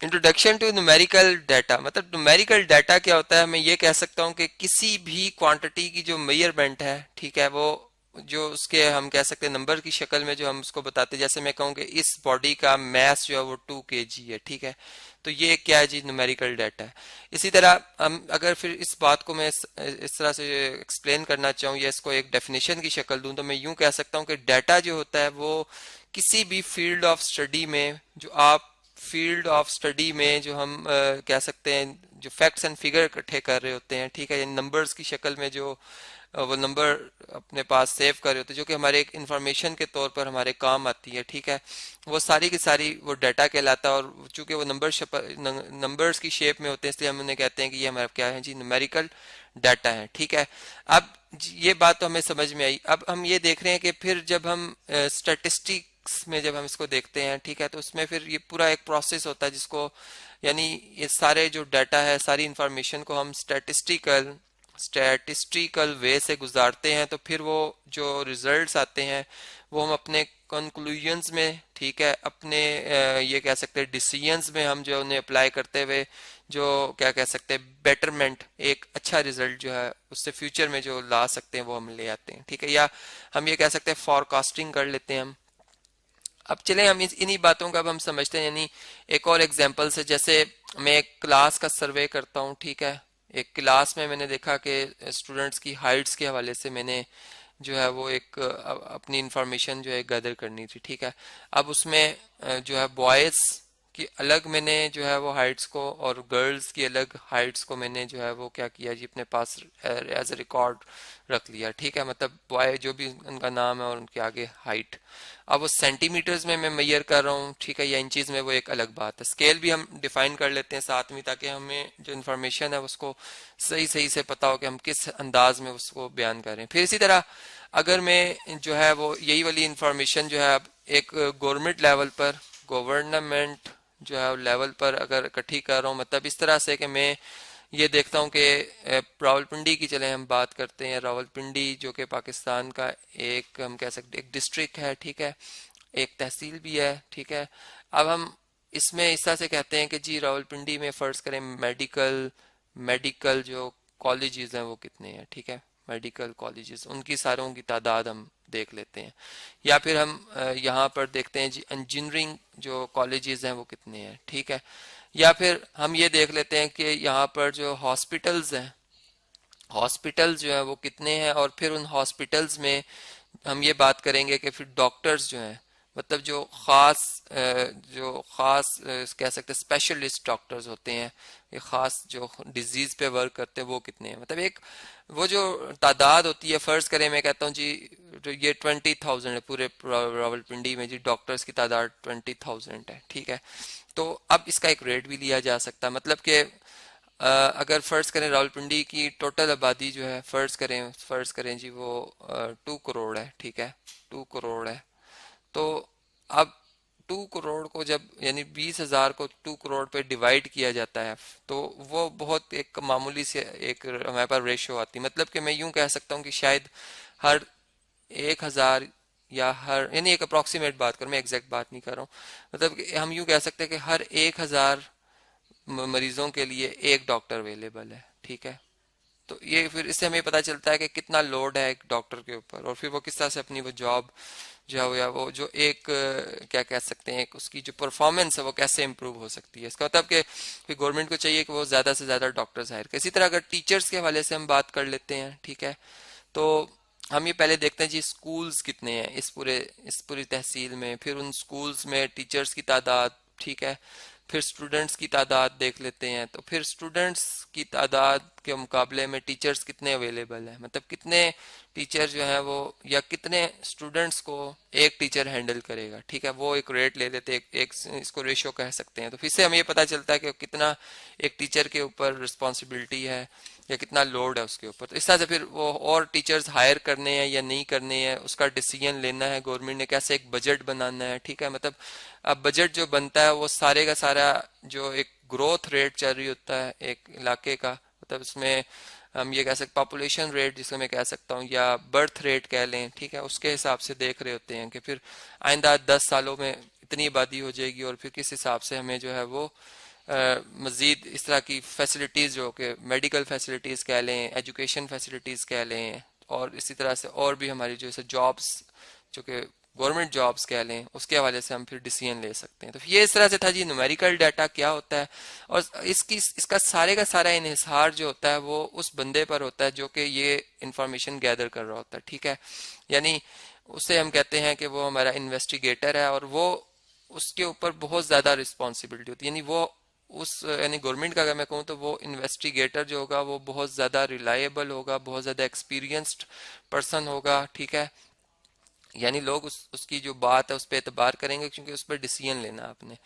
Introduction two numerical data, मतलब numerical data क्या होता है, मैं ये कह सकता हूँ कि किसी भी क्वांटिटी की जो मेजरमेंट है, ठीक है, वो जो उसके हम कह सकते हैं नंबर की शक्ल में जो हम उसको बताते हैं, जैसे मैं कहूँ कि इस बॉडी का मास जो है वो 2 kg है, ठीक है, तो ये क्या है जी, न्यूमेरिकल डाटा है। इसी तरह हम अगर फिर इस बात को मैं इस तरह से एक्सप्लेन करना चाहूँ या इसको एक डेफिनेशन की शक्ल दूं, तो मैं यूं कह सकता हूँ कि डाटा जो होता है वो किसी भी फील्ड ऑफ स्टडी में, जो आप फील्ड ऑफ स्टडी में जो हम कह सकते हैं जो फैक्ट्स एंड फिगर इकट्ठे कर रहे होते हैं, ठीक है, नंबर्स की शक्ल में जो वो नंबर अपने पास सेव कर रहे होते हैं, जो कि हमारे एक इंफॉर्मेशन के तौर पर हमारे काम आती है, ठीक है, वो सारी की सारी वो डाटा कहलाता है। और चूंकि वो नंबर्स की शेप में होते हैं, इसलिए हम उन्हें कहते हैं कि ये हमारा क्या है जी, न्यूमेरिकल डाटा है, ठीक है। अब ये बात तो हमें समझ में आई। अब हम ये देख रहे हैं कि फिर जब हम स्टैटिस्टिक्स में जब हम इसको देखते हैं, ठीक है, तो उसमें फिर ये पूरा एक प्रोसेस होता है जिसको, यानी ये सारे जो डाटा है, सारी इंफॉर्मेशन को हम स्टैटिस्टिकल वे से गुजारते हैं, तो फिर वो जो रिजल्ट्स आते हैं वो हम अपने कंक्लूजन्स में, ठीक है, अपने ये कह सकते हैं डिसीजंस में हम जो उन्हें अप्लाई करते हुए जो क्या कह सकते हैं बेटरमेंट, एक अच्छा रिजल्ट जो है उससे फ्यूचर में जो ला सकते हैं वो हम ले आते हैं, ठीक है, या हम ये कह सकते हैं फॉरकास्टिंग कर लेते हैं हम। अब चले हम इन्हीं बातों का अब हम समझते हैं, यानी एक और एग्जांपल से, जैसे मैं एक क्लास का सर्वे करता हूँ, ठीक है, एक क्लास में मैंने देखा कि स्टूडेंट्स की हाइट्स के हवाले से मैंने जो है वो एक अपनी इंफॉर्मेशन जो है गैदर करनी थी, ठीक है। अब उसमें जो है बॉयज़ की अलग मैंने जो है वो हाइट्स को और गर्ल्स की अलग हाइट्स को मैंने जो है वो क्या किया जी, अपने पास एज ए रिकॉर्ड रख लिया, ठीक है, मतलब बॉय जो भी उनका नाम है और उनके आगे हाइट। अब वो सेंटीमीटर्स में मैं मेजर कर रहा हूँ, ठीक है, या इंचीज में, वो एक अलग बात है। स्केल भी हम डिफाइन कर लेते हैं साथ में, ताकि हमें जो इन्फॉर्मेशन है उसको सही सही से पता हो कि हम किस अंदाज में उसको बयान करें। फिर इसी तरह अगर मैं जो है वो यही वाली इंफॉर्मेशन जो है अब एक गवर्नमेंट जो है लेवल पर अगर इकट्ठी कर रहा हूँ, मतलब इस तरह से कि मैं ये देखता हूँ कि रावलपिंडी की चले हम बात करते हैं, रावलपिंडी जो कि पाकिस्तान का एक हम कह सकते एक डिस्ट्रिक्ट है, ठीक है, एक तहसील भी है, ठीक है। अब हम इसमें इस तरह से कहते हैं कि जी रावलपिंडी में फर्ज करें मेडिकल मेडिकल जो कॉलेजेस हैं वो कितने हैं, ठीक है, मेडिकल कॉलेजेस उनकी सारों की तादाद हम देख लेते हैं। या फिर हम यहाँ पर देखते हैं जी इंजीनियरिंग जो कॉलेजेस हैं वो कितने हैं, ठीक है। या फिर हम ये देख लेते हैं कि यहाँ पर जो हॉस्पिटल्स हैं, हॉस्पिटल्स जो है वो कितने हैं, और फिर उन हॉस्पिटल्स में हम ये बात करेंगे कि फिर डॉक्टर्स जो हैं, मतलब जो खास कह सकते हैं स्पेशलिस्ट डॉक्टर्स होते हैं, ये खास जो डिजीज पे वर्क करते हैं वो कितने हैं, मतलब एक वो जो तादाद होती है, फर्ज करें मैं कहता हूँ जी तो ये 20,000 है, पूरे रावलपिंडी में जी डॉक्टर्स की तादाद 20,000 है, ठीक है। तो अब इसका एक रेट भी लिया जा सकता है, मतलब कि अगर फर्ज करें रावलपिंडी की टोटल आबादी जो है, फर्ज करें जी वो 2 करोड़ है, ठीक है, 2 करोड़ है। तो अब 2 करोड़ को जब यानी 20,000 को 2 करोड़ पे डिवाइड किया जाता है, तो वो बहुत एक मामूली से एक हमारे पास रेशो आती है, मतलब कि मैं यूं कह सकता हूँ कि शायद हर 1,000 या हर, यानी एक अप्रोक्सीमेट बात करूँ, मैं एग्जैक्ट बात नहीं कर रहा हूँ, मतलब कि हम यूं कह सकते हैं कि हर 1,000 मरीजों के लिए एक डॉक्टर अवेलेबल है, ठीक है। तो ये फिर इससे हमें पता चलता है कि कितना लोड है एक डॉक्टर के ऊपर, और फिर वो किस तरह से अपनी वो जॉब जो है या वो जो एक क्या कह सकते हैं, एक उसकी जो परफॉर्मेंस है वो कैसे इंप्रूव हो सकती है। इसका मतलब कि फिर गवर्नमेंट को चाहिए कि वो ज़्यादा से ज़्यादा डॉक्टर्स हायर करे। इसी तरह अगर टीचर्स के हवाले से हम बात कर लेते हैं, ठीक है, तो हम ये पहले देखते हैं जी स्कूल्स कितने हैं इस पूरी तहसील में, फिर उन स्कूल्स में टीचर्स की तादाद, ठीक है, फिर स्टूडेंट्स की तादाद देख लेते हैं, तो फिर स्टूडेंट्स की तादाद के मुकाबले में टीचर्स कितने अवेलेबल हैं, मतलब कितने टीचर जो है वो या कितने स्टूडेंट्स को एक टीचर हैंडल करेगा, ठीक है, वो एक रेट ले लेते हैं, इसको रेशियो कह सकते हैं। तो फिर से हमें ये पता चलता है कि कितना एक टीचर के ऊपर रिस्पॉन्सिबिलिटी है या कितना लोड है उसके ऊपर। तो इस तरह से फिर वो और टीचर्स हायर करने हैं या नहीं करने हैं उसका डिसीजन लेना है गवर्नमेंट ने, कैसे एक बजट बनाना है, ठीक है। मतलब अब बजट जो बनता है वो सारे का सारा जो एक ग्रोथ रेट चल रही होता है एक इलाके का, मतलब उसमें हम ये कह सकते पॉपुलेशन रेट जिसको मैं कह सकता हूँ या बर्थ रेट कह लें, ठीक है, उसके हिसाब से देख रहे होते हैं कि फिर आइंदा 10 सालों में इतनी आबादी हो जाएगी और फिर किस हिसाब से हमें जो है वो मज़ीद इस तरह की फैसिलिटीज़ जो कि मेडिकल फैसिलिटीज़ कह लें, एजुकेशन फैसिलिटीज़ कह लें, और इसी तरह से और भी हमारी जो है जॉब्स जो कि गवर्नमेंट जॉब्स कह लें, उसके हवाले से हम फिर डिसीजन ले सकते हैं। तो ये इस तरह से था जी न्यूमेरिकल डाटा क्या होता है। और इसका सारे का सारा इन्हिसार जो होता है वो उस बंदे पर होता है जो कि ये इंफॉर्मेशन गैदर कर रहा होता है, ठीक है। यानी उसे हम कहते हैं कि वो हमारा इन्वेस्टिगेटर है, और वो उसके ऊपर बहुत ज़्यादा रिस्पॉन्सिबिलिटी होती है। यानी वो उस यानी गवर्नमेंट का अगर मैं कहूँ तो वो इन्वेस्टिगेटर जो होगा वो बहुत ज़्यादा रिलायबल होगा, बहुत ज़्यादा एक्सपीरियंस्ड पर्सन होगा, ठीक है। यानी लोग उसकी जो बात है उस पर एतबार करेंगे क्योंकि उस पर डिसीजन लेना है आपने।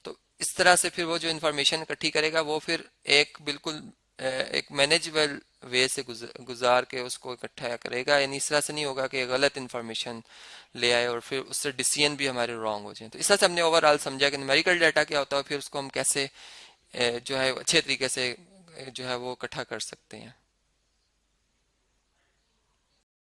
तो इस तरह से फिर वो जो इन्फॉर्मेशन इकट्ठी करेगा वो फिर एक बिल्कुल एक मैनेजेबल वे से गुजार के उसको इकट्ठा करेगा। यानी इस तरह से नहीं होगा कि गलत इन्फॉर्मेशन ले आए और फिर उससे डिसीजन भी हमारे रॉन्ग हो जाए। तो इस तरह से हमने ओवरऑल समझा कि न्यूमेरिकल डाटा क्या होता है, फिर उसको हम कैसे जो है अच्छे तरीके से जो है वो इकट्ठा कर सकते हैं।